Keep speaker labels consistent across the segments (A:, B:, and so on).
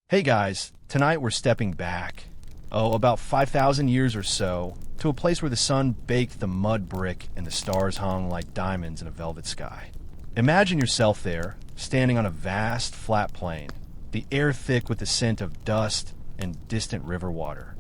A: Hey guys, tonight we're stepping back, about 5,000 years or so, to a place where the sun baked the mud brick and the stars hung like diamonds in a velvet sky. Imagine yourself there, standing on a vast, flat plain, the air thick with the scent of dust and distant river water.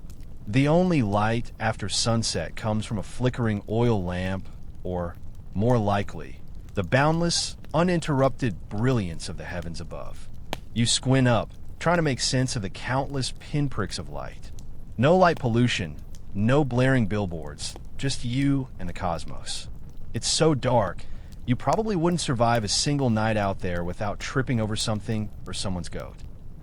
A: The only light after sunset comes from a flickering oil lamp, or, more likely, the boundless, uninterrupted brilliance of the heavens above. You squint up, trying to make sense of the countless pinpricks of light. No light pollution, no blaring billboards, just you and the cosmos. It's so dark, you probably wouldn't survive a single night out there without tripping over something or someone's goat.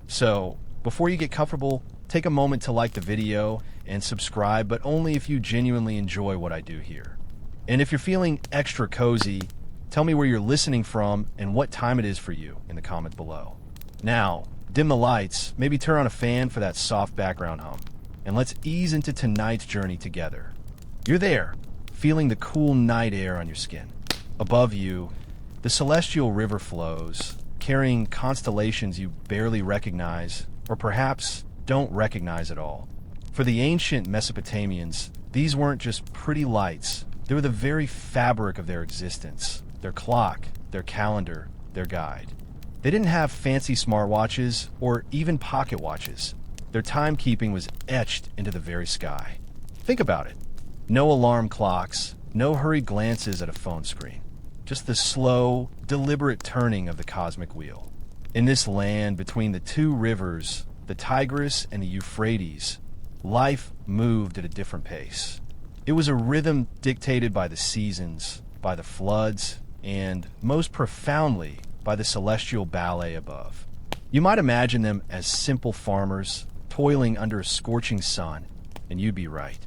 A: So, before you get comfortable, take a moment to like the video and subscribe, but only if you genuinely enjoy what I do here. And if you're feeling extra cozy, tell me where you're listening from and what time it is for you in the comment below. Now, dim the lights, maybe turn on a fan for that soft background hum, and let's ease into tonight's journey together. You're there, feeling the cool night air on your skin. Above you, the celestial river flows, carrying constellations you barely recognize, or perhaps don't recognize at all. For the ancient Mesopotamians, these weren't just pretty lights, they were the very fabric of their existence, their clock, their calendar, their guide. They didn't have fancy smartwatches or even pocket watches. Their timekeeping was etched into the very sky. Think about it. No alarm clocks, no hurried glances at a phone screen. Just the slow, deliberate turning of the cosmic wheel. In this land between the two rivers, the Tigris and the Euphrates, life moved at a different pace. It was a rhythm dictated by the seasons, by the floods, and, most profoundly, by the celestial ballet above. You might imagine them as simple farmers, toiling under a scorching sun, and you'd be right.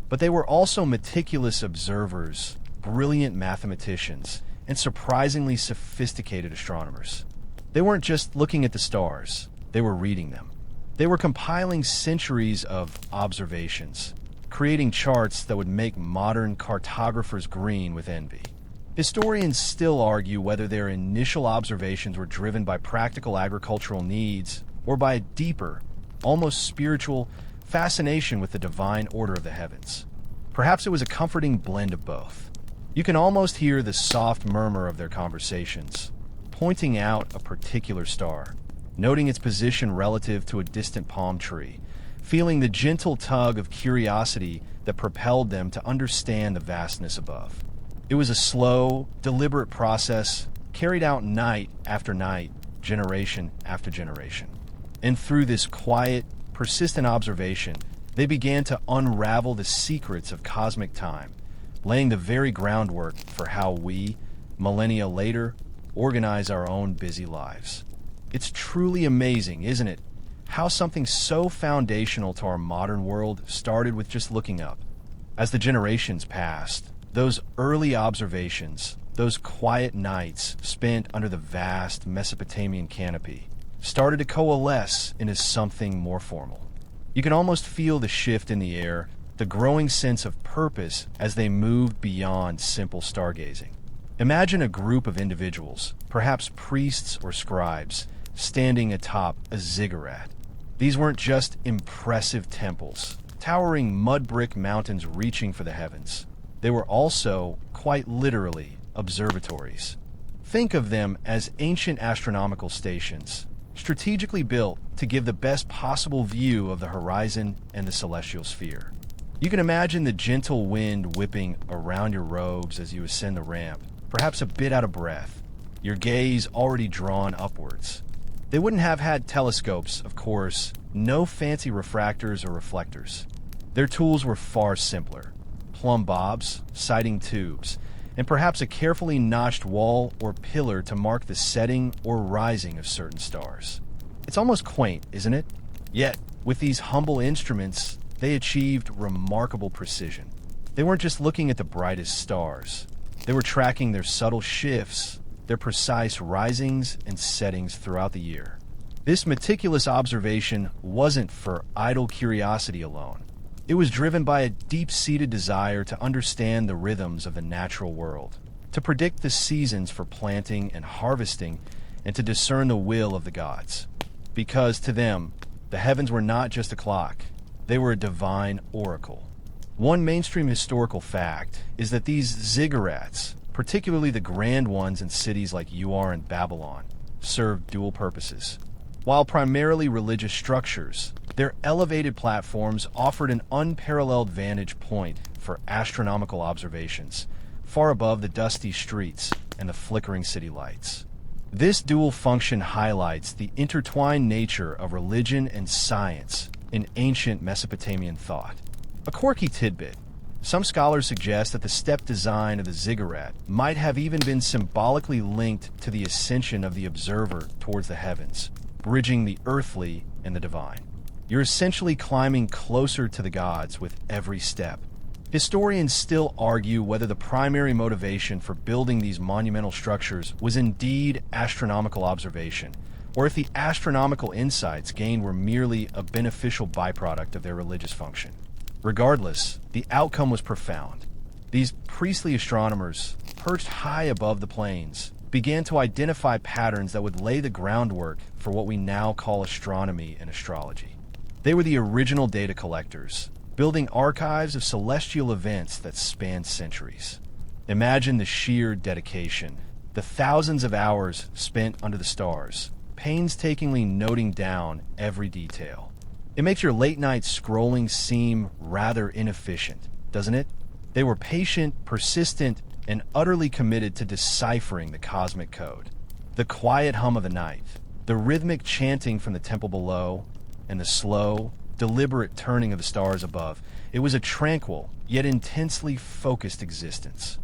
A: But they were also meticulous observers, brilliant mathematicians, and surprisingly sophisticated astronomers. They weren't just looking at the stars, they were reading them. They were compiling centuries of observations, creating charts that would make modern cartographers green with envy. Historians still argue whether their initial observations were driven by practical agricultural needs or by a deeper, almost spiritual, fascination with the divine order of the heavens. Perhaps it was a comforting blend of both. You can almost hear the soft murmur of their conversations, pointing out a particular star, noting its position relative to a distant palm tree, feeling the gentle tug of curiosity that propelled them to understand the vastness above. It was a slow, deliberate process carried out night after night, generation after generation. And through this quiet, persistent observation, they began to unravel the secrets of cosmic time, laying the very groundwork for how we, millennia later, organize our own busy lives. It's truly amazing, isn't it, how something so foundational to our modern world started with just looking up. As the generations passed, those early observations, those quiet nights spent under the vast Mesopotamian canopy, started to coalesce into something more formal. You can almost feel the shift in the air, the growing sense of purpose as they moved beyond simple stargazing. Imagine a group of individuals, perhaps priests or scribes, standing atop a ziggurat. These weren't just impressive temples, towering mud brick mountains reaching for the heavens. They were also, quite literally, observatories. Think of them as ancient astronomical stations, strategically built to give the best possible view of the horizon and the celestial sphere. You can imagine the gentle wind whipping around your robes as you ascend the ramp, perhaps a bit out of breath, your gaze already drawn upwards. They wouldn't have had telescopes, of course, no fancy refractors or reflectors. Their tools were far simpler. Plumb bobs, sighting tubes, and perhaps a carefully notched wall or pillar to mark the setting or rising of certain stars. It's almost quaint, isn't it? Yet, with these humble instruments, they achieved remarkable precision. They weren't just looking at the brightest stars. They were tracking their subtle shifts, their precise risings and settings throughout the year. This meticulous observation wasn't for idle curiosity alone. It was driven by a deep-seated desire to understand the rhythms of the natural world, to predict the seasons for planting and harvesting, and to discern the will of the gods. Because to them, The heavens were not just a clock, they were a divine oracle. One mainstream historical fact is that these ziggurats, particularly the grand ones in cities like Ur and Babylon, served dual purposes. While primarily religious structures, their elevated platforms offered an unparalleled vantage point for astronomical observations, far above the dusty streets and the flickering city lights. This dual function highlights the intertwined nature of religion and science in ancient Mesopotamian thought. A quirky tidbit: some scholars suggest that the step design of the ziggurat might have even been symbolically linked to the ascension of the observer towards the heavens, bridging the earthly and the divine. You're essentially climbing closer to the gods with every step. Historians still argue whether the primary motivation for building these monumental structures was indeed astronomical observation, or if the astronomical insights gained were merely a beneficial byproduct of their religious function. Regardless, the outcome was profound. These priestly astronomers, perched high above the plains, began to identify patterns that would lay the groundwork for what we now call astronomy and astrology. They were the original data collectors, building archives of celestial events that spanned centuries. Imagine the sheer dedication, the thousands of hours spent under the stars, painstakingly noting down every detail. It makes your late-night scrolling seem rather inefficient, doesn't it? They were patient, persistent, and utterly committed to deciphering the cosmic code. The quiet hum of the night, the rhythmic chanting from the temple below, and the slow, deliberate turning of the stars above, it was a tranquil, yet intensely focused existence.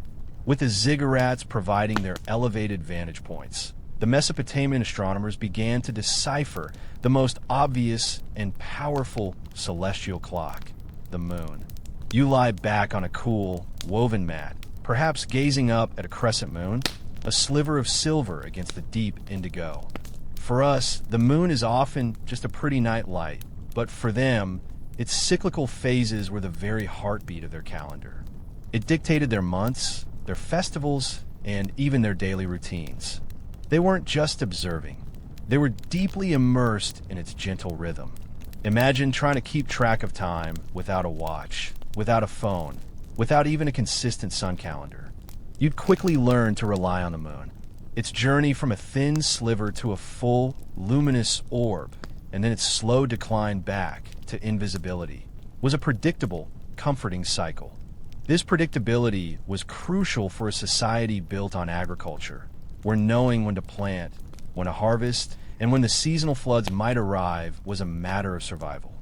A: With the ziggurats providing their elevated vantage points, the Mesopotamian astronomers began to decipher the most obvious and powerful celestial clock, the moon. You lie back on a cool, woven mat, perhaps gazing up at a crescent moon, a sliver of silver against the deep indigo. For us, the moon is often just a pretty night light, but for them, its cyclical phases were the very heartbeat of their calendar. It dictated their months, their festivals, and even their daily routines. They weren't just observing. They were deeply immersed in its gentle rhythm. Imagine trying to keep track of time without a watch, without a phone, without even a consistent sun calendar. You'd quickly learn to rely on the moon. Its journey from a thin sliver to a full, luminous orb, and then its slow decline back to invisibility, was a predictable, comforting cycle. This predictability was crucial for a society built on agriculture, where knowing when to plant, when to harvest, and when the seasonal floods might arrive was a matter of survival.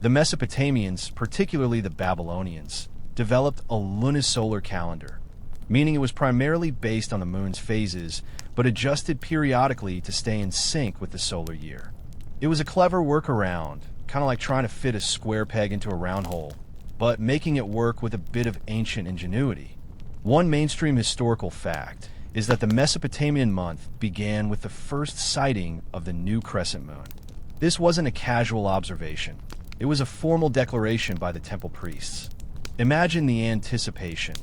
A: The Mesopotamians, particularly the Babylonians, developed a lunisolar calendar, meaning it was primarily based on the moon's phases, but adjusted periodically to stay in sync with the solar year. It was a clever workaround, kind of like trying to fit a square peg into a round hole, but making it work with a bit of ancient ingenuity. One mainstream historical fact is that the Mesopotamian month began with the first sighting of the new crescent moon. This wasn't a casual observation. It was a formal declaration by the temple priests. Imagine the anticipation.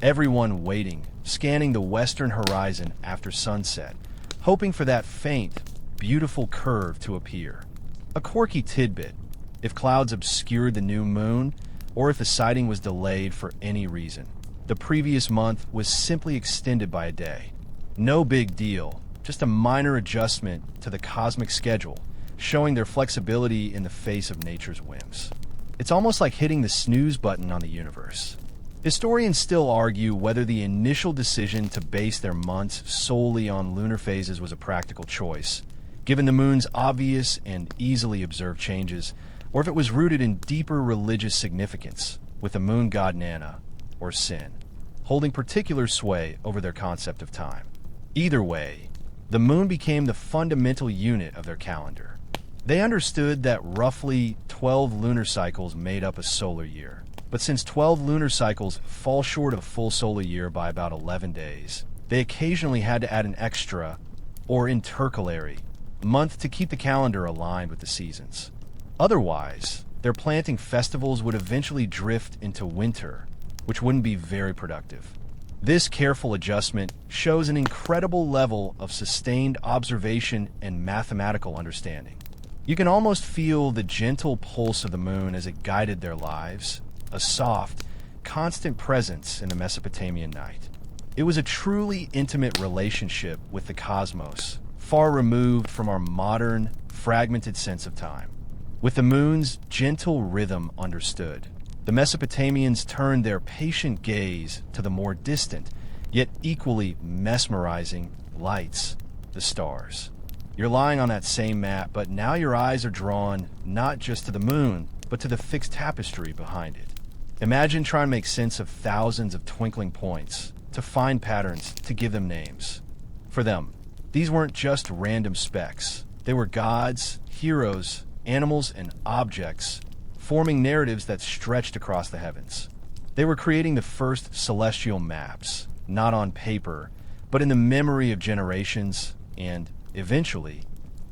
A: Everyone waiting, scanning the western horizon after sunset, hoping for that faint, beautiful curve to appear. A quirky tidbit: if clouds obscured the new moon, or if the sighting was delayed for any reason, the previous month was simply extended by a day. No big deal, just a minor adjustment to the cosmic schedule, showing their flexibility in the face of nature's whims. It's almost like hitting the snooze button on the universe. Historians still argue whether the initial decision to base their months solely on lunar phases was a practical choice, given the moon's obvious and easily observed changes, or if it was rooted in deeper religious significance, with the moon god Nana, or Sin, holding particular sway over their concept of time. Either way, the moon became the fundamental unit of their calendar. They understood that roughly 12 lunar cycles made up a solar year, but since 12 lunar cycles fall short of a full solar year by about 11 days, they occasionally had to add an extra, or intercalary, month to keep the calendar aligned with the seasons. Otherwise, their planting festivals would eventually drift into winter, which wouldn't be very productive. This careful adjustment shows an incredible level of sustained observation and mathematical understanding. You can almost feel the gentle pulse of the moon as it guided their lives, a soft, constant presence in the Mesopotamian night. It was a truly intimate relationship with the cosmos, far removed from our modern, fragmented sense of time. With the moon's gentle rhythm understood, the Mesopotamians turned their patient gaze to the more distant, yet equally mesmerizing lights, the stars. You're lying on that same mat, but now your eyes are drawn not just to the moon, but to the fixed tapestry behind it. Imagine trying to make sense of thousands of twinkling points, to find patterns, to give them names. For them, these weren't just random specks. They were gods, heroes, animals, and objects, forming narratives that stretched across the heavens. They were creating the first celestial maps, not on paper, but in the memory of generations and, eventually,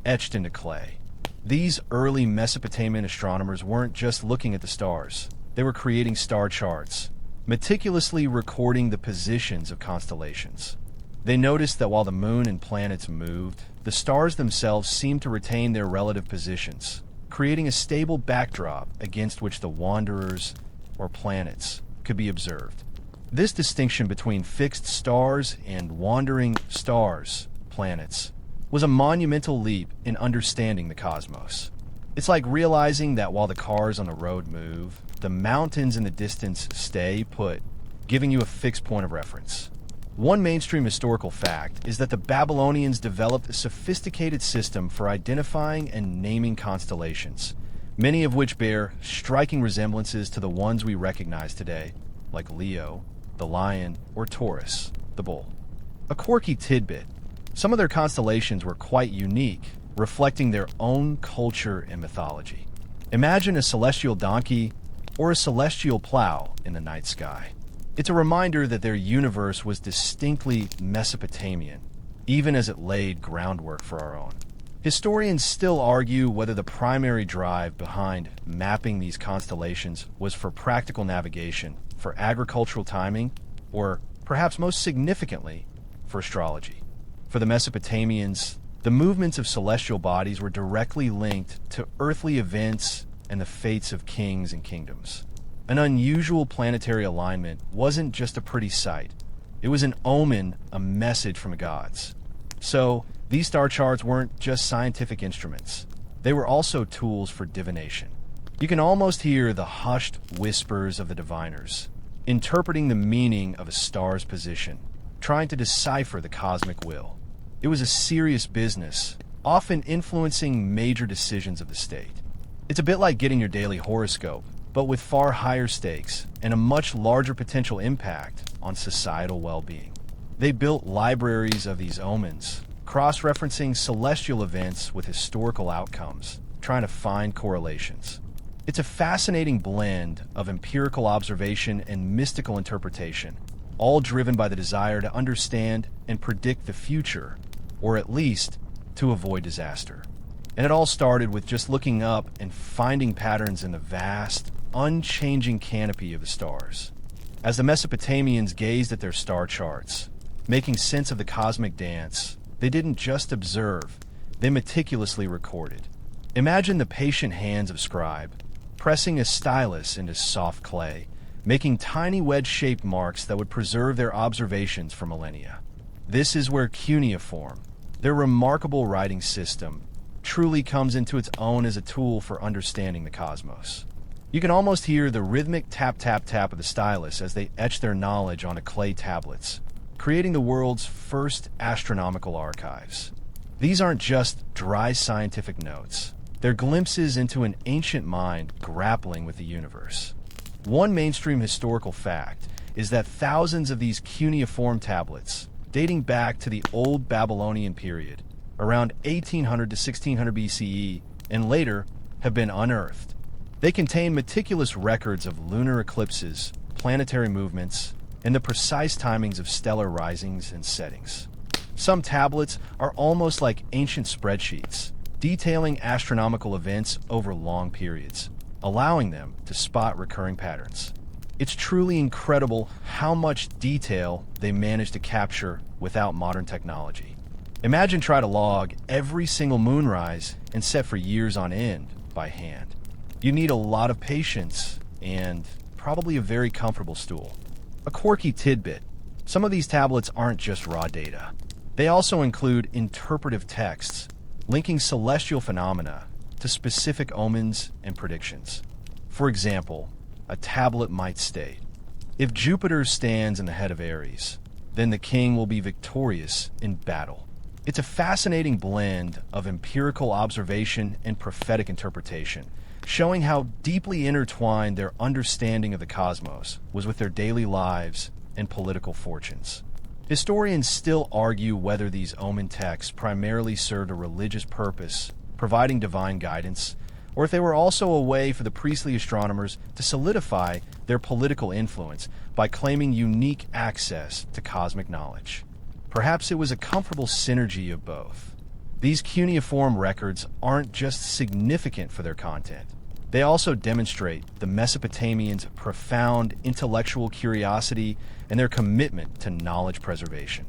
A: etched into clay. These early Mesopotamian astronomers weren't just looking at the stars. They were creating star charts, meticulously recording the positions of constellations. They noticed that while the moon and planets moved, the stars themselves seemed to retain their relative positions, creating a stable backdrop against which the wanderers, or planets, could be observed. This distinction between fixed stars and wandering stars, planets, was a monumental leap in understanding the cosmos. It's like realizing that while the cars on the road move, the mountains in the distance stay put, giving you a fixed point of reference. One mainstream historical fact is that the Babylonians developed a sophisticated system for identifying and naming constellations, many of which bear striking resemblances to the ones we recognize today, like Leo, the lion, or Taurus, the bull. A quirky tidbit: some of their constellations were quite unique, reflecting their own culture and mythology. Imagine a celestial donkey or a celestial plow in the night sky. It's a reminder that their universe was distinctly Mesopotamian, even as it laid groundwork for our own. Historians still argue whether the primary drive behind mapping these constellations was for practical navigation, for agricultural timing, or, perhaps most significantly, for astrology. For the Mesopotamians, the movements of celestial bodies were directly linked to earthly events and the fates of kings and kingdoms. An unusual planetary alignment wasn't just a pretty sight. It was an omen, a message from the gods. So, these star charts weren't just scientific instruments. They were also tools for divination. You can almost hear the hushed whispers of the diviners, interpreting the meaning of a star's position, trying to decipher the cosmic will. It was a serious business, often influencing major decisions of the state. It's a bit like getting your daily horoscope, but with far higher stakes and a much larger potential impact on societal well-being. They built libraries of these omens, cross-referencing celestial events with historical outcomes, trying to find correlations. It's a fascinating blend of empirical observation and mystical interpretation, all driven by the desire to understand and predict the future, or at least to avoid disaster. And it all started with just looking up and finding patterns in the vast, unchanging canopy of the stars. As the Mesopotamians gazed at their star charts, making sense of the cosmic dance, they didn't just observe, they meticulously recorded. Imagine the patient hands of a scribe, pressing a stylus into soft clay, making tiny wedge-shaped marks that would preserve their observations for millennia. This is where cuneiform, their remarkable writing system, truly comes into its own as a tool for understanding the cosmos. You can almost hear the rhythmic tap-tap-tap of the stylus as they etch their knowledge onto clay tablets, creating the world's first astronomical archives. These aren't just dry scientific notes. They're glimpses into an ancient mind grappling with the universe. One mainstream historical fact is that thousands of these cuneiform tablets, dating back to the Old Babylonian period, around 1800 to 1600 BCE, and later, have been unearthed. They contain meticulous records of lunar eclipses, planetary movements, and the precise timings of stellar risings and settings. Some tablets are almost like ancient spreadsheets, detailing astronomical events over long periods, allowing them to spot recurring patterns. It's truly incredible how much detail they managed to capture without modern technology. Imagine trying to log every single moonrise and set for years on end by hand. You need a lot of patience and probably a very comfortable stool. A quirky tidbit: some of these tablets aren't just raw data. They also include interpretive texts linking celestial phenomena to specific omens and predictions. For example, a tablet might state, "If Jupiter stands in the head of Aries, then the king will be victorious in battle." It's a fascinating blend of empirical observation and prophetic interpretation, showing how deeply intertwined their understanding of the cosmos was with their daily lives and political fortunes. Historians still argue whether these omen texts primarily served a religious purpose, providing divine guidance, or if they were also a way for the priestly astronomers to solidify their political influence by claiming unique access to cosmic knowledge. Perhaps it was a comfortable synergy of both. These cuneiform records aren't just significant for their content. They also demonstrate the Mesopotamians' profound intellectual curiosity and their commitment to knowledge preservation.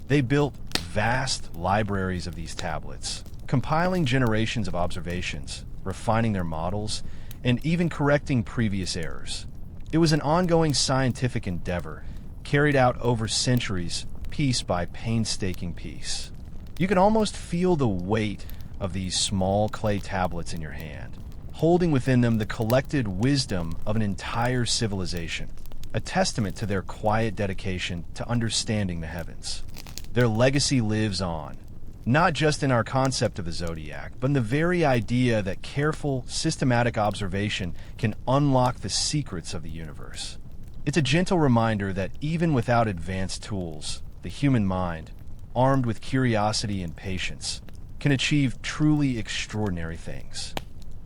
A: They built vast libraries of these tablets, compiling generations of observations, refining their models, and even correcting previous errors. It was an ongoing scientific endeavor, carried out over centuries, piece by painstaking piece. You can almost feel the weight of these small clay tablets in your hand, holding within them the collected wisdom of an entire civilization, a testament to their quiet dedication to understanding the heavens. Their legacy lives on, not just in our concept of the zodiac, but in the very idea that careful, systematic observation can unlock the secrets of the universe. It's a gentle reminder that even without advanced tools, the human mind, armed with curiosity and patience, can achieve truly extraordinary things.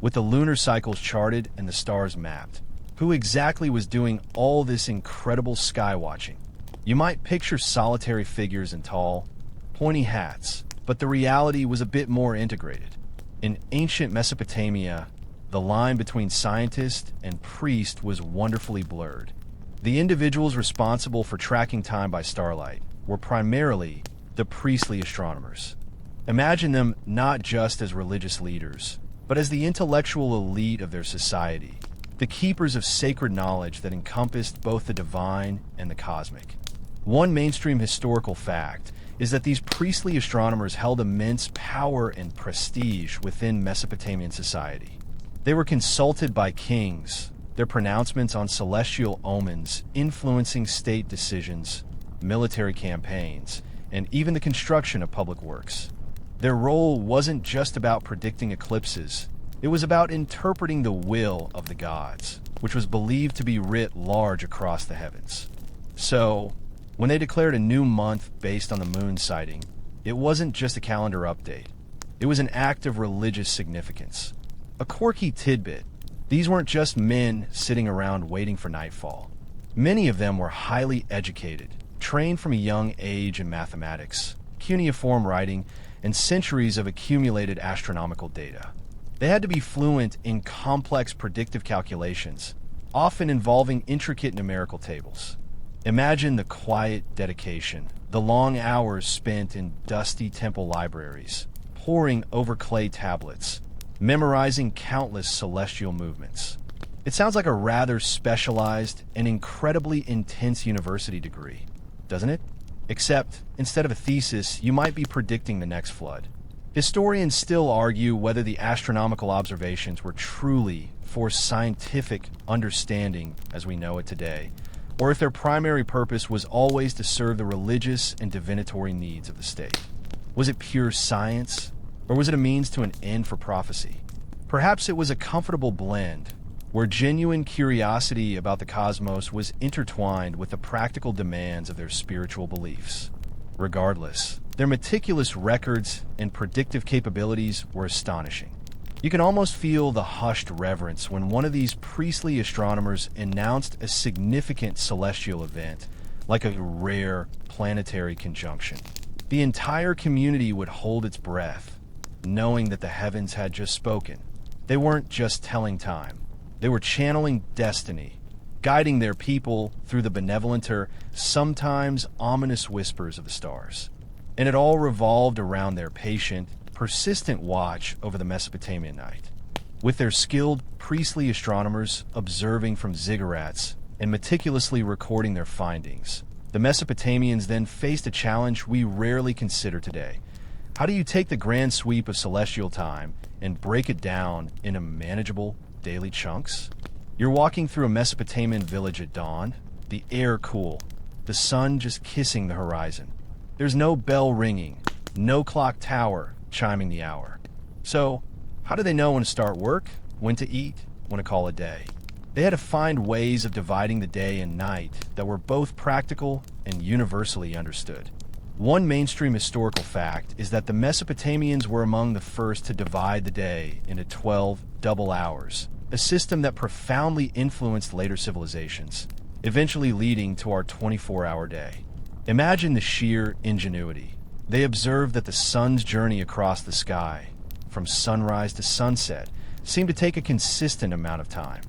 A: With the lunar cycles charted and the stars mapped, who exactly was doing all this incredible sky watching? You might picture solitary figures in tall, pointy hats, but the reality was a bit more integrated. In ancient Mesopotamia, the line between scientist and priest was wonderfully blurred. The individuals responsible for tracking time by starlight were primarily the priestly astronomers. Imagine them not just as religious leaders, but as the intellectual elite of their society, the keepers of sacred knowledge that encompassed both the divine and the cosmic. One mainstream historical fact is that these priestly astronomers held immense power and prestige within Mesopotamian society. They were consulted by kings, their pronouncements on celestial omens influencing state decisions, military campaigns, and even the construction of public works. Their role wasn't just about predicting eclipses, it was about interpreting the will of the gods, which was believed to be writ large across the heavens. So, when they declared a new month based on the moon sighting, it wasn't just a calendar update. It was an act of religious significance. A quirky tidbit: these weren't just men sitting around waiting for nightfall. Many of them were highly educated, trained from a young age in mathematics, cuneiform writing, and centuries of accumulated astronomical data. They had to be fluent in complex predictive calculations, often involving intricate numerical tables. Imagine the quiet dedication, the long hours spent in dusty temple libraries, poring over clay tablets, memorizing countless celestial movements. It sounds like a rather specialized and incredibly intense university degree, doesn't it? Except, instead of a thesis, you might be predicting the next flood. Historians still argue whether the astronomical observations were truly for scientific understanding as we know it today, or if their primary purpose was always to serve the religious and divinatory needs of the state. Was it pure science, or was it a means to an end for prophecy? Perhaps it was a comfortable blend, where genuine curiosity about the cosmos was intertwined with the practical demands of their spiritual beliefs. Regardless, their meticulous records and predictive capabilities were astonishing. You can almost feel the hushed reverence when one of these priestly astronomers announced a significant celestial event, like a rare planetary conjunction. The entire community would hold its breath, knowing that the heavens had just spoken. They weren't just telling time. They were channeling destiny, guiding their people through the benevolenter, sometimes ominous whispers of the stars. And it all revolved around their patient, persistent watch over the Mesopotamian night. With their skilled priestly astronomers observing from ziggurats and meticulously recording their findings, the Mesopotamians then faced a challenge we rarely consider today. How do you take the grand sweep of celestial time and break it down into manageable daily chunks? You're walking through a Mesopotamian village at dawn, the air cool, the sun just kissing the horizon. There's no bell ringing, no clock tower chiming the hour. So, how do they know when to start work, when to eat, when to call a day? They had to find ways of dividing the day and night that were both practical and universally understood. One mainstream historical fact is that the Mesopotamians were among the first to divide the day into 12 double hours, a system that profoundly influenced later civilizations, eventually leading to our 24-hour day. Imagine the sheer ingenuity. They observed that the sun's journey across the sky, from sunrise to sunset, seemed to take a consistent amount of time.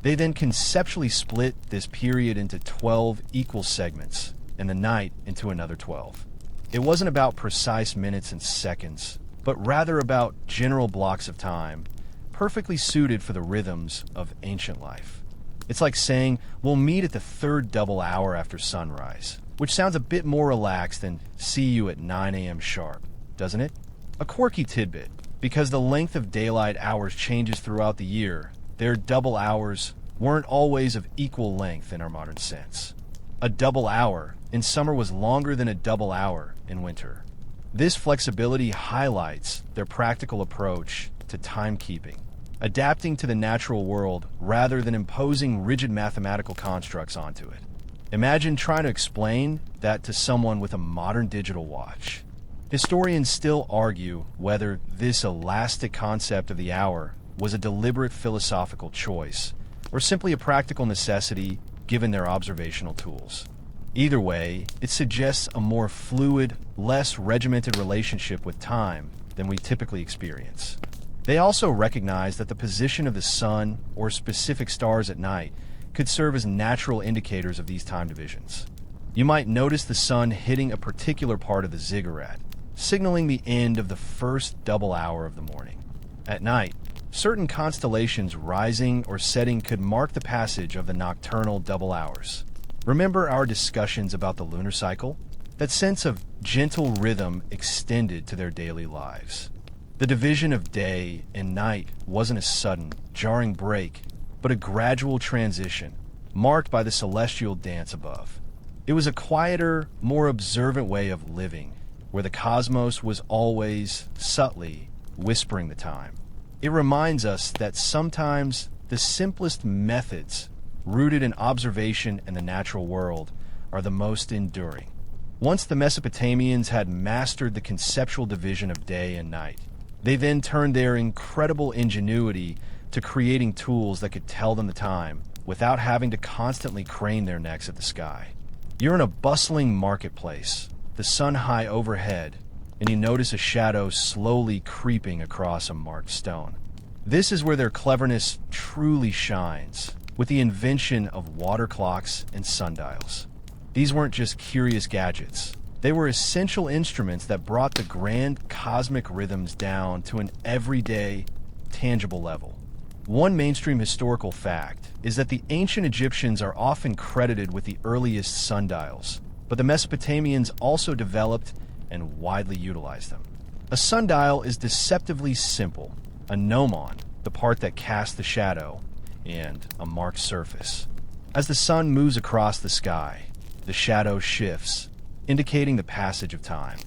A: They then conceptually split this period into 12 equal segments, and the night into another 12. It wasn't about precise minutes and seconds, but rather about general blocks of time, perfectly suited for the rhythms of ancient life. It's like saying, we'll meet at the third double hour after sunrise, which sounds a bit more relaxed than see you at 9 a.m. sharp, doesn't it? A quirky tidbit, because the length of daylight hours changes throughout the year, their double hours weren't always of equal length in our modern sense. A double hour in summer was longer than a double hour in winter. This flexibility highlights their practical approach to timekeeping, adapting to the natural world rather than imposing rigid mathematical constructs onto it. Imagine trying to explain that to someone with a modern digital watch. Historians still argue whether this elastic concept of the hour was a deliberate philosophical choice or simply a practical necessity given their observational tools. Either way, it suggests a more fluid, less regimented relationship with time than we typically experience. They also recognize that the position of the sun or specific stars at night could serve as natural indicators of these time divisions. You might notice the sun hitting a particular part of the ziggurat, signaling the end of the first double hour of the morning. At night, certain constellations rising or setting could mark the passage of the nocturnal double hours. Remember our discussions about the lunar cycle? That sense of gentle rhythm extended to their daily lives. The division of day and night wasn't a sudden, jarring break, but a gradual transition, marked by the celestial dance above. It was a quieter, more observant way of living, where the cosmos was always, subtly, whispering the time. It reminds us that sometimes the simplest methods, rooted in observation and the natural world, are the most enduring. Once the Mesopotamians had mastered the conceptual division of day and night, they then turned their incredible ingenuity to creating tools that could tell them the time without having to constantly crane their necks at the sky. You're in a bustling marketplace, the sun high overhead, and you notice a shadow slowly creeping across a marked stone. This is where their cleverness truly shines, with the invention of water clocks and sundials. These weren't just curious gadgets. They were essential instruments that brought the grand cosmic rhythms down to an everyday, tangible level. One mainstream historical fact is that the ancient Egyptians are often credited with the earliest sundials, but the Mesopotamians also developed and widely utilized them. A sundial is deceptively simple: a gnomon, the part that casts the shadow, and a marked surface. As the sun moves across the sky, the shadow shifts, indicating the passage of time.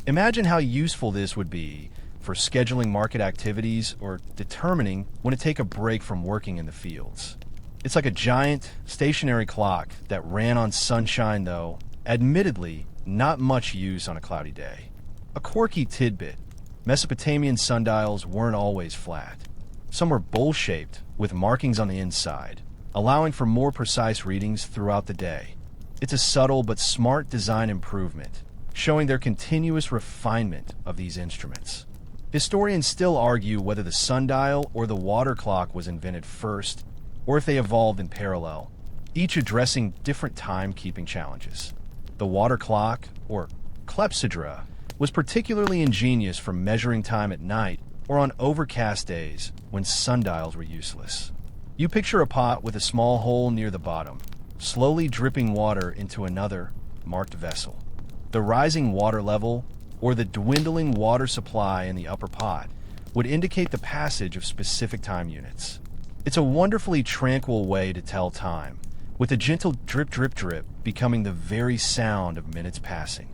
A: Imagine how useful this would be for scheduling market activities or determining when to take a break from working in the fields. It's like a giant, stationary clock that ran on sunshine, though admittedly not much use on a cloudy day. A quirky tidbit: Mesopotamian sundials weren't always flat. Some were bowl-shaped with markings on the inside, allowing for more precise readings throughout the day. It's a subtle but smart design improvement, showing their continuous refinement of these instruments. Historians still argue whether the sundial or the water clock was invented first, or if they evolved in parallel, each addressing different time-keeping challenges. The water clock, or clepsydra, was particularly ingenious for measuring time at night or on overcast days when sundials were useless. You picture a pot with a small hole near the bottom, slowly dripping water into another, marked vessel. The rising water level, or the dwindling water supply in the upper pot, would indicate the passage of specific time units. It's a wonderfully tranquil way to tell time, with a gentle drip drip drip becoming the very sound of minutes passing.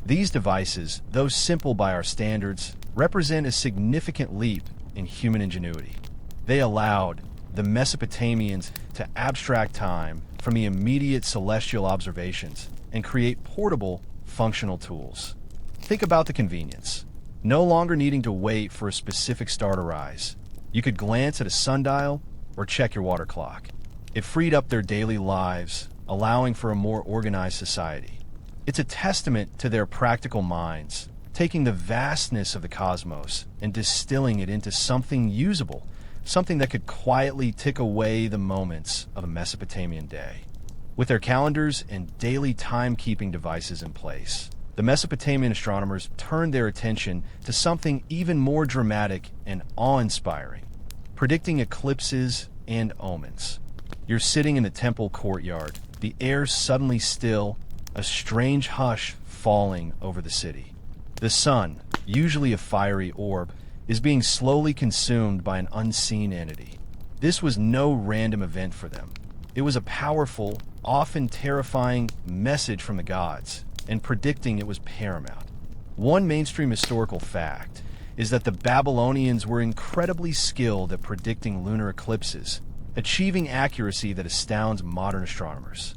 A: These devices, though simple by our standards, represent a significant leap in human ingenuity. They allowed the Mesopotamians to abstract time from the immediate celestial observations and create portable, functional tools. Think about the convenience. No longer needing to wait for a specific star to rise. You could glance at a sundial or check your water clock. It freed up their daily lives, allowing for a more organized society. It's a testament to their practical minds, taking the vastness of the cosmos and distilling it into something usable, something that could quietly tick away the moments of a Mesopotamian day. With their calendars and daily timekeeping devices in place, the Mesopotamian astronomers turned their attention to something even more dramatic and awe-inspiring: predicting eclipses and omens. You're sitting in the temple courtyard, the air suddenly still, a strange hush falling over the city. The sun, usually a fiery orb, is being slowly consumed by an unseen entity. This was no random event for them. It was a powerful, often terrifying message from the gods, and predicting it was paramount. One mainstream historical fact is that the Babylonians were incredibly skilled at predicting lunar eclipses, achieving accuracy that astounds modern astronomers.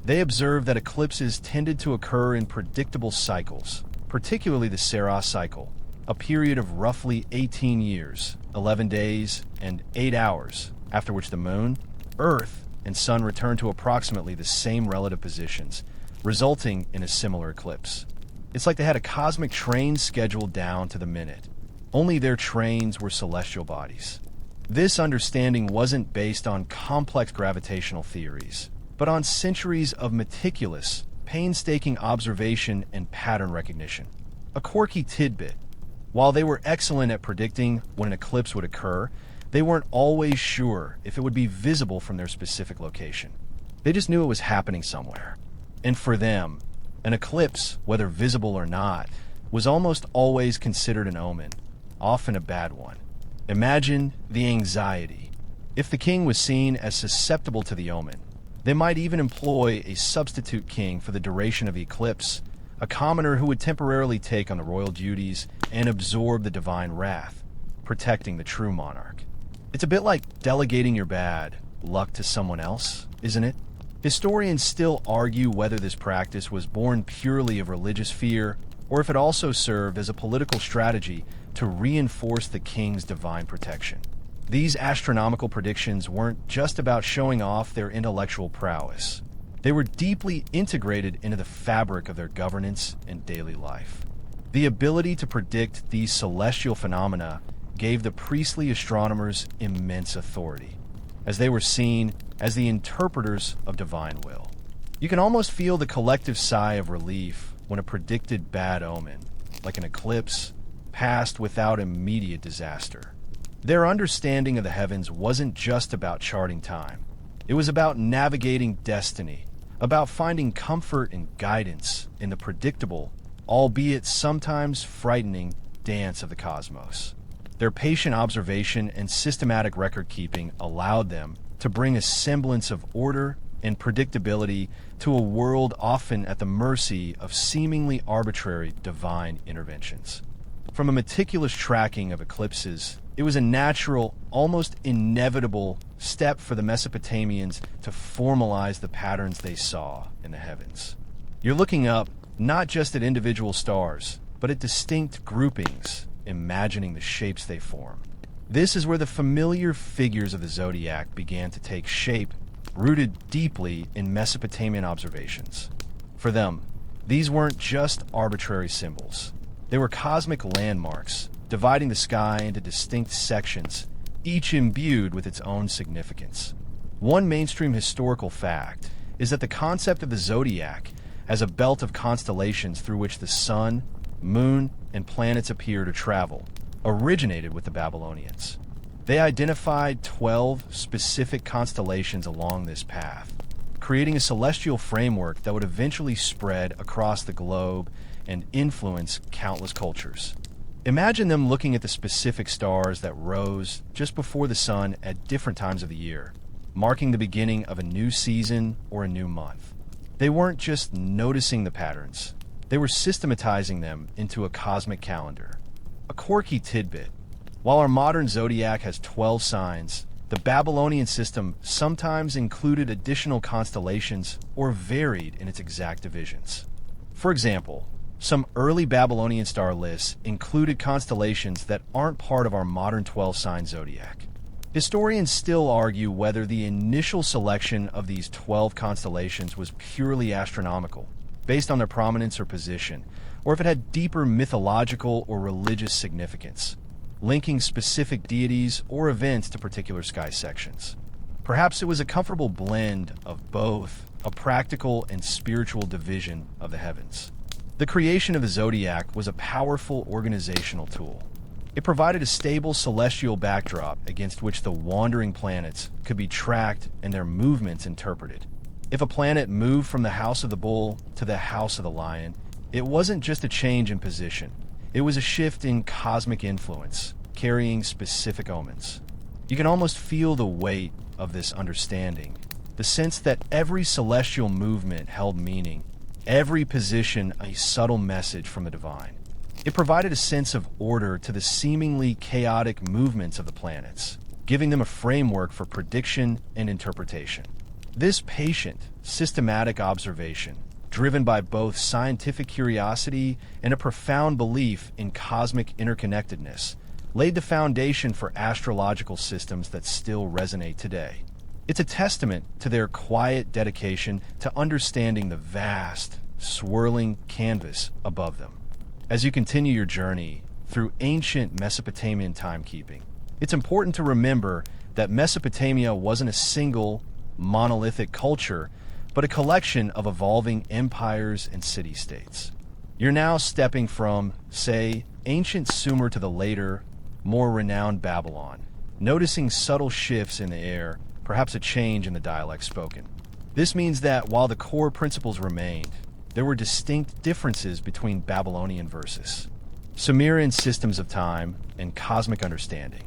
A: They observed that eclipses tended to occur in predictable cycles, particularly the Saros cycle, a period of roughly 18 years, 11 days, and 8 hours, after which the moon, Earth, and sun return to approximately the same relative positions, resulting in a similar eclipse. It's like they had a cosmic train scheduled down to the minute. Only their trains were celestial bodies. This understanding wasn't based on complex gravitational theories, but on centuries of meticulous, painstaking observation and pattern recognition. A quirky tidbit: while they were excellent at predicting when an eclipse would occur, they weren't always sure if it would be visible from their specific location. They just knew it was happening somewhere. And for them, an eclipse, whether visible or not, was almost always considered an omen, often a bad one. Imagine the anxiety. If the king was seen as susceptible to the omen, they might even employ a substitute king for the duration of the eclipse, a commoner who would temporarily take on the royal duties and absorb the divine wrath, protecting the true monarch. It's a bit like delegating your bad luck to someone else, isn't it? Historians still argue whether this practice was born purely of religious fear or if it also served as a political strategy to reinforce the king's divine protection. These astronomical predictions weren't just about showing off their intellectual prowess. They were deeply integrated into the fabric of their governance and daily life. The ability to predict these celestial phenomena gave the priestly astronomers immense authority, as they were seen as the interpreters of divine will. You can almost feel the collective sigh of relief when a predicted bad omen, like an eclipse, passed without immediate disaster. Their understanding of the heavens wasn't just about charting time. It was about navigating destiny, about finding comfort and guidance in the predictable, albeit sometimes frightening, dance of the cosmos. Their patient observation and systematic record-keeping allowed them to bring a semblance of order and predictability to a world often at the mercy of seemingly arbitrary divine interventions. From a meticulous tracking of eclipses, it was a natural, almost inevitable step for the Mesopotamians to formalize the patterns they saw in the heavens. You're looking up not just at individual stars, but at distinct groupings, imagining the shapes they form. This is where the familiar figures of the zodiac began to take shape, rooted deeply in Mesopotamian observations. For them, these weren't just arbitrary symbols. They were cosmic landmarks, dividing the sky into distinct sections, each imbued with its own significance. One mainstream historical fact is that the concept of the zodiac as a belt of constellations through which the sun, moon, and planets appear to travel, originated with the Babylonians. They identified 12 specific constellations along this path, creating a celestial framework that would eventually spread across the globe and influence countless cultures. Imagine them looking at the specific stars that rose just before the sun at different times of the year, marking the beginning of a new season or a new month. They weren't just noticing the patterns, they were systematizing them into a cosmic calendar. A quirky tidbit: while our modern zodiac has 12 signs, the Babylonian system sometimes included additional constellations or varied in its exact divisions. For example, some early Babylonian star lists included constellations that aren't part of our modern 12-sign zodiac. Historians still argue whether the initial selection of these 12 constellations was purely astronomical, based on their prominence or position, or if it had deeper mythological or religious significance, linking specific deities or events to particular sky sections. Perhaps it was a comfortable blend of both, a practical and spiritual division of the heavens. The creation of the zodiac was a powerful organizational tool. It provided a stable celestial backdrop against which the wandering planets could be tracked and their movements interpreted. If a planet moved from the house of the bull to the house of the lion, it wasn't just a change in position. It was a shift in cosmic influence, carrying specific omens. You can almost feel the weight of this understanding, the sense that every celestial movement held meaning, every position a subtle message from the divine. It provided a sense of order to the seemingly chaotic movements of the planets, giving them a framework for prediction and interpretation. This patient, systematic observation, driven by both scientific curiosity and a profound belief in cosmic interconnectedness, laid the foundation for astrological systems that still resonate today. It's a testament to their quiet dedication to understanding the vast, swirling canvas above them. As you continue your journey through ancient Mesopotamian timekeeping, it's important to remember that Mesopotamia wasn't a single, monolithic culture, but a collection of evolving empires and city-states. You're now stepping from, say, ancient Sumer to the later, more renowned Babylon, noticing subtle shifts in the air, perhaps a change in the dialect spoken. This means that while the core principles remained, there were distinct differences between Babylonian versus Sumerian systems of time and cosmic understanding.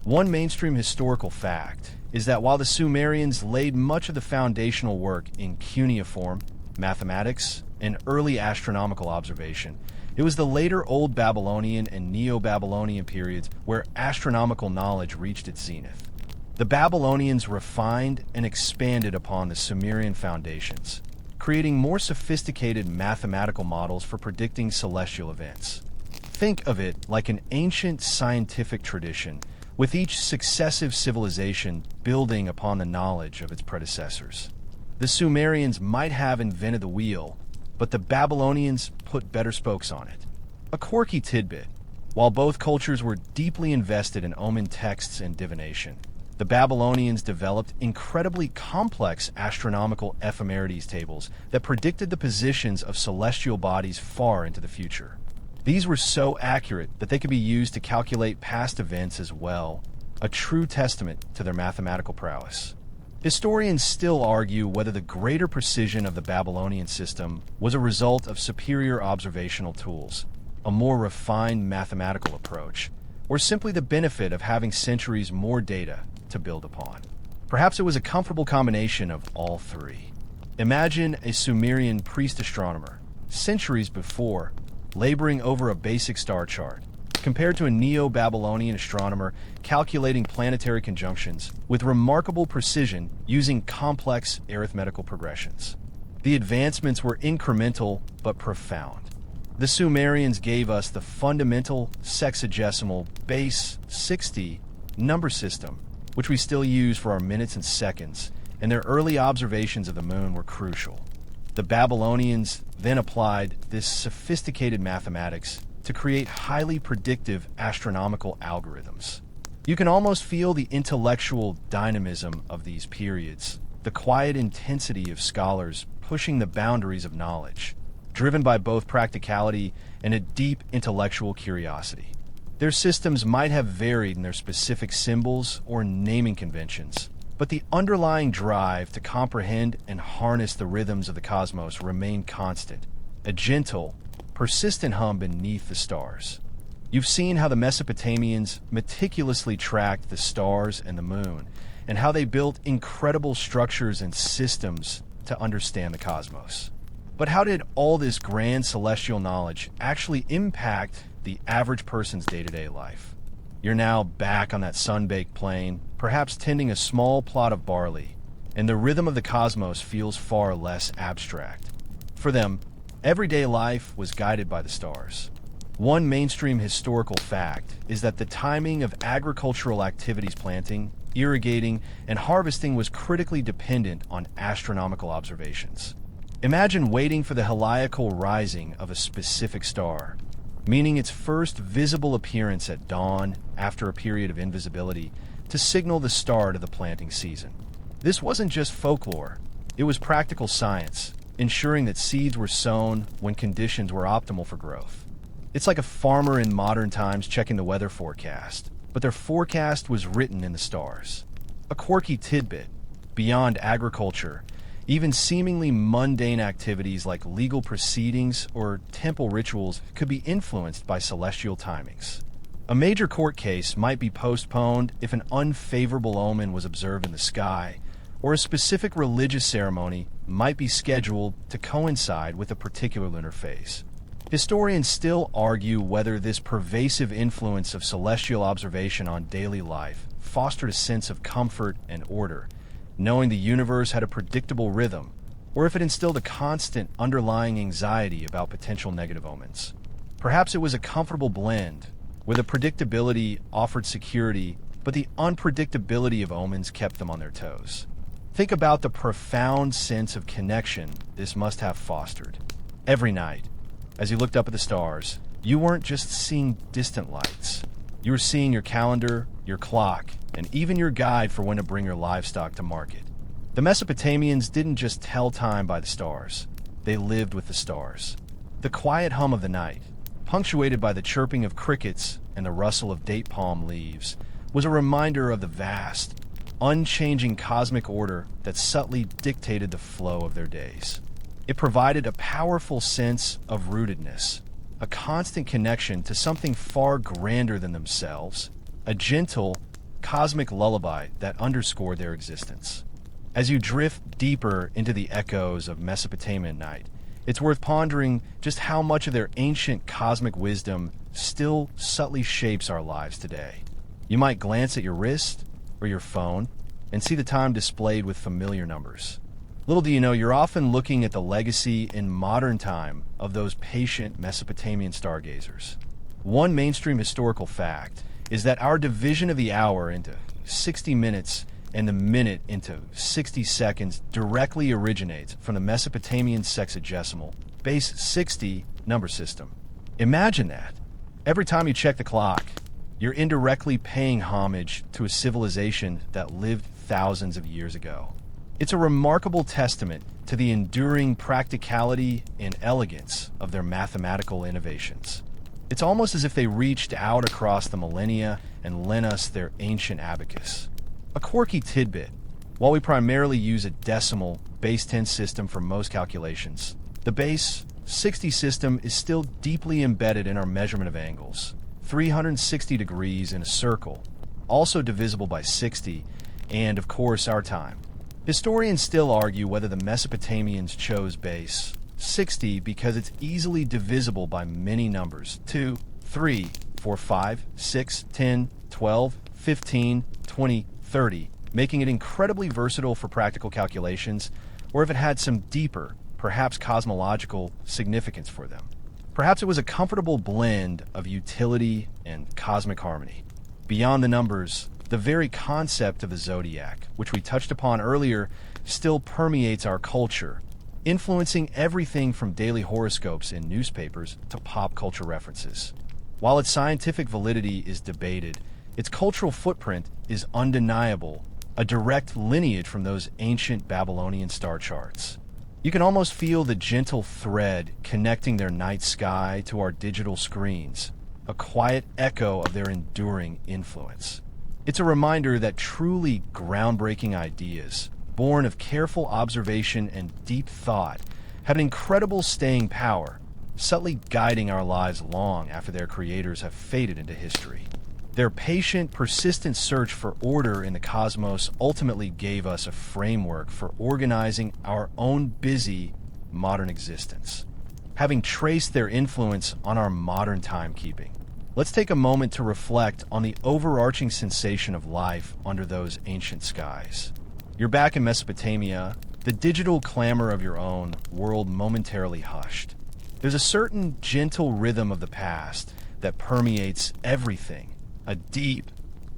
A: One mainstream historical fact is that while the Sumerians laid much of the foundational work in cuneiform, mathematics, and early astronomical observation, it was the later Old Babylonian and Neo-Babylonian periods where astronomical knowledge reached its zenith. The Babylonians refined and expanded upon the Sumerian foundations, creating more sophisticated mathematical models for predicting celestial events. Think of it like an ancient scientific tradition, with each successive civilization building upon the knowledge of its predecessors. The Sumerians might have invented the wheel, but the Babylonians put better spokes on it. A quirky tidbit: while both cultures were deeply invested in omen texts and divination, the Babylonians developed incredibly complex astronomical ephemerides tables that predicted the positions of celestial bodies far into the future. These were so accurate that they could be used to calculate past events as well, a true testament to their mathematical prowess. Historians still argue whether the greater precision of the Babylonian system was a result of superior observational tools, a more refined mathematical approach, or simply the benefit of having centuries more data to build upon. Perhaps it was a comfortable combination of all three. Imagine a Sumerian priest astronomer, centuries before, laboring over a basic star chart, compared to a Neo-Babylonian astronomer calculating planetary conjunctions with remarkable precision using complex arithmetical progressions. The advancements were incremental but profound. The Sumerians gave us the fundamental sexagesimal base 60 number system, which we still use for our minutes and seconds, and their early observations of the moon were crucial. The Babylonians then applied this sophisticated mathematics to create highly predictive astronomical algorithms. You can almost feel the intellectual dynamism of these periods, the quiet intensity of scholars pushing the boundaries of knowledge. driven by both practicality and a deep intellectual curiosity. Their systems might have varied in their specific symbols or naming conventions, but the underlying drive to comprehend and harness the rhythms of the cosmos remained constant, a gentle, persistent hum beneath the stars. You've seen how the Mesopotamians meticulously tracked the stars and the moon, and how they built incredible structures and systems to understand the cosmos. But how did all this grand celestial knowledge actually impact the average person's day-to-day life? You're now back on that sun-baked plain, perhaps tending a small plot of barley, and the rhythm of the cosmos feels far less abstract. For them, everyday life was guided by the stars. One mainstream historical fact is that the timing of agricultural activities, planting, irrigating, and harvesting was critically dependent on astronomical observations. Imagine waiting for the heliacal rising of a specific star, meaning its first visible appearance at dawn after a period of invisibility, to signal the start of the planting season. This wasn't just folklore, it was practical science, ensuring that seeds were sown when conditions were optimal for growth. It's like a farmer in modern times checking the weather forecast, but their forecast was written in the stars. A quirky tidbit: beyond agriculture, even seemingly mundane activities like legal proceedings or temple rituals could be influenced by celestial timings. A major court case might be postponed if an unfavorable omen was observed in the sky, or a specific religious ceremony might be scheduled to coincide with a particular lunar phase. Historians still argue whether this pervasive influence of celestial observation on daily life fostered a sense of comfort and order, knowing the universe had a predictable rhythm, or if it instilled a constant underlying anxiety about potential negative omens. Perhaps it was a comfortable blend, where the predictability offered security, but the unpredictability of omens kept them on their toes. Think about the profound sense of connection this must have fostered. Every night, as you looked up at the stars, you weren't just seeing distant lights. You were seeing your calendar, your clock, and even your guide for when to bring your livestock to market. The Mesopotamians didn't just tell time by the stars. They lived with the stars. The quiet hum of the night, punctuated by the chirping of crickets and the rustle of date palm leaves, was a reminder of the vast, unchanging cosmic order that subtly dictated the flow of their days. It provided a powerful sense of rootedness, a constant connection to something far grander than themselves, a gentle, cosmic lullaby that underscored their existence. As you drift deeper into the echoes of Mesopotamian night, it's worth pondering just how much of their ancient cosmic wisdom still subtly shapes our lives today. You might glance at your wrist or your phone and see the time displayed with familiar numbers. Little do you know, you're often looking at the legacy in modern time of those patient Mesopotamian stargazers. One mainstream historical fact is that our division of the hour into 60 minutes and the minute into 60 seconds directly originates from the Mesopotamian sexagesimal, base 60 number system. Imagine that. Every time you check the clock, you're indirectly paying homage to a civilization that lived thousands of years ago. It's a remarkable testament to the enduring practicality and elegance of their mathematical innovations. It's almost as if they reached out across the millennia and lent us their ancient abacus. A quirky tidbit: while we primarily use a decimal base 10 system for most calculations, the base 60 system is still deeply embedded in our measurement of angles. 360 degrees in a circle, also divisible by 60, and of course our time. Historians still argue whether the Mesopotamians chose base 60 because it's easily divisible by many numbers: 2, 3, 4, 5, 6, 10, 12, 15, 20, 30, making it incredibly versatile for practical calculations, or if it had some deeper, perhaps cosmological, significance for them. Perhaps it was a comfortable blend of utility and cosmic harmony. Beyond the numbers, the very concept of the zodiac, which we touched upon earlier, still permeates our culture, influencing everything from daily horoscopes in newspapers to pop culture references. While its scientific validity is debated, its cultural footprint is undeniable, a direct lineage from those ancient Babylonian star charts. You can almost feel the gentle thread connecting their night sky to our digital screens, a quiet echo of their enduring influence. It's a reminder that truly groundbreaking ideas, born of careful observation and deep thought, have an incredible staying power, subtly guiding our lives long after their creators have faded into history. Their patient, persistent search for order in the cosmos ultimately gave us a framework for organizing our own busy, modern existence. Having traced their influence on our modern timekeeping, let's take a moment to reflect on the overarching sensation of life under those ancient skies. You're back in Mesopotamia, the digital clamor of your own world momentarily hushed. There's a certain gentle rhythm of the past that permeates everything, a deep,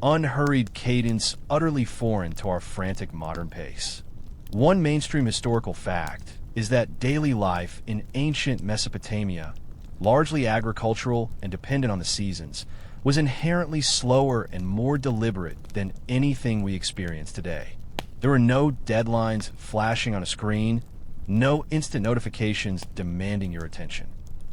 A: unhurried cadence utterly foreign to our frantic modern pace. One mainstream historical fact is that daily life in ancient Mesopotamia, largely agricultural and dependent on the seasons, was inherently slower and more deliberate than anything we experience today. There were no deadlines flashing on a screen, no instant notifications demanding your attention.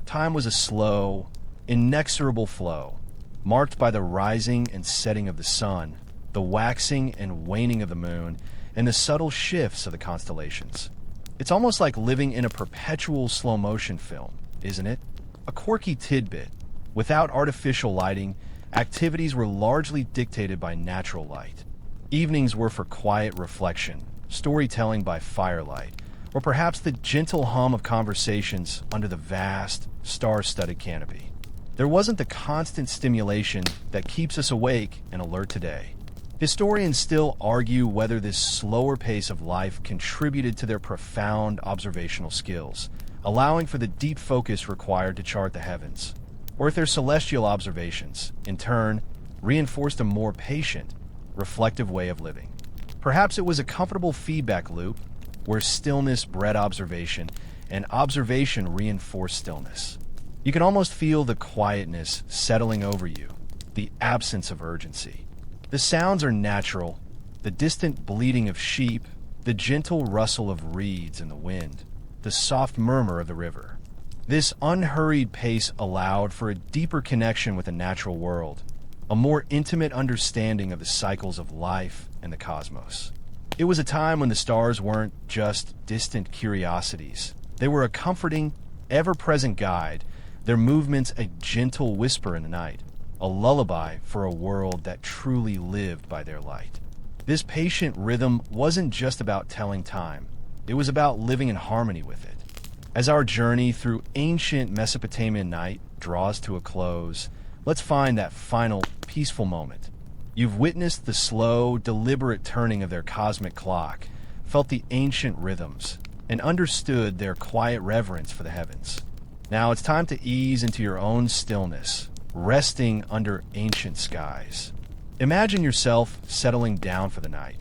A: Time was a slow, inexorable flow, marked by the rising and setting of the sun, the waxing and waning of the moon, and the subtle shifts of the constellations. It's almost like living in a perpetual slow-motion film, isn't it? A quirky tidbit. Without artificial lighting, activities were largely dictated by natural light. Evenings were for quiet reflection, storytelling by firelight, or perhaps the gentle hum of conversations under the vast, star-studded canopy. There wasn't the constant stimulation that keeps us awake and alert today. Historians still argue whether this slower pace of life contributed to their profound observational skills, allowing for the deep focus required to chart the heavens, or if their celestial observations, in turn, reinforced a more patient, reflective way of living. Perhaps it was a comfortable feedback loop where stillness bred observation and observation reinforced stillness. You can almost feel the quietness settling over you, the absence of urgency. The sounds are natural, the distant bleating of sheep, the gentle rustle of reeds in the wind, the soft murmur of the river. This unhurried pace allowed for a deeper connection with the natural world, a more intimate understanding of the cycles of life and the cosmos. It was a time when the stars weren't just distant curiosities. They were a comforting, ever-present guide, their movements a gentle whisper in the night, a lullaby for a world that truly lived by their light. This patient rhythm wasn't just about telling time. It was about living in harmony with it. As our journey through ancient Mesopotamian night draws to a close, let's find that final, peaceful moment. You've witnessed the slow, deliberate turning of their cosmic clock, felt the ancient rhythms, and understood their quiet reverence for the heavens. Now it's time to ease into your own stillness, resting under ancient skies. Imagine yourself settling down for the night,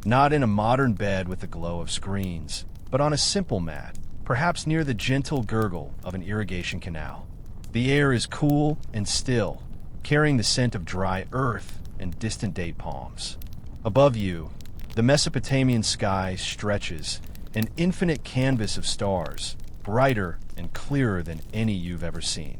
A: not in a modern bed with the glow of screens, but on a simple mat, perhaps near the gentle gurgle of an irrigation canal. The air is cool and still, carrying the scent of dry earth and distant date palms. Above you, the Mesopotamian sky stretches, an infinite canvas of stars, brighter and clearer than any you've ever seen.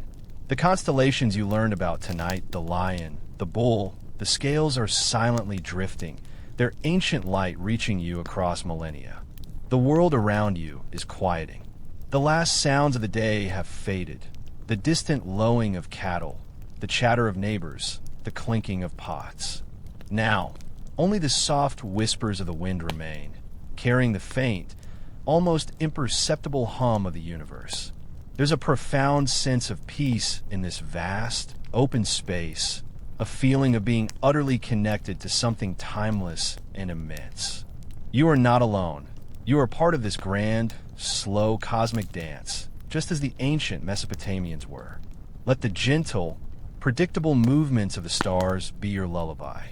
A: The constellations you learned about tonight, the lion, the bull, the scales are silently drifting, their ancient light reaching you across millennia. The world around you is quieting. The last sounds of the day have faded. The distant lowing of cattle, the chatter of neighbors, the clinking of pots. Now, only the soft whispers of the wind remain, carrying the faint, almost imperceptible hum of the universe. There's a profound sense of peace in this vast, open space, a feeling of being utterly connected to something timeless and immense. You are not alone. You are part of this grand, slow cosmic dance, just as the ancient Mesopotamians were. Let the gentle, predictable movements of the stars be your lullaby.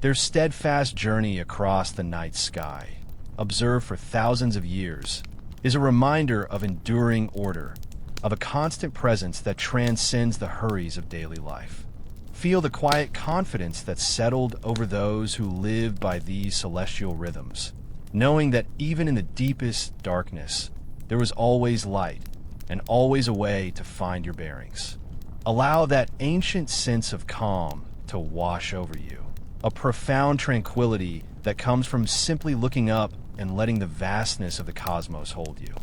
A: Their steadfast journey across the night sky, observed for thousands of years, is a reminder of enduring order, of a constant presence that transcends the hurries of daily life. Feel the quiet confidence that settled over those who live by these celestial rhythms, knowing that even in the deepest darkness, there was always light, and always a way to find your bearings. Allow that ancient sense of calm to wash over you, a profound tranquility that comes from simply looking up and letting the vastness of the cosmos hold you.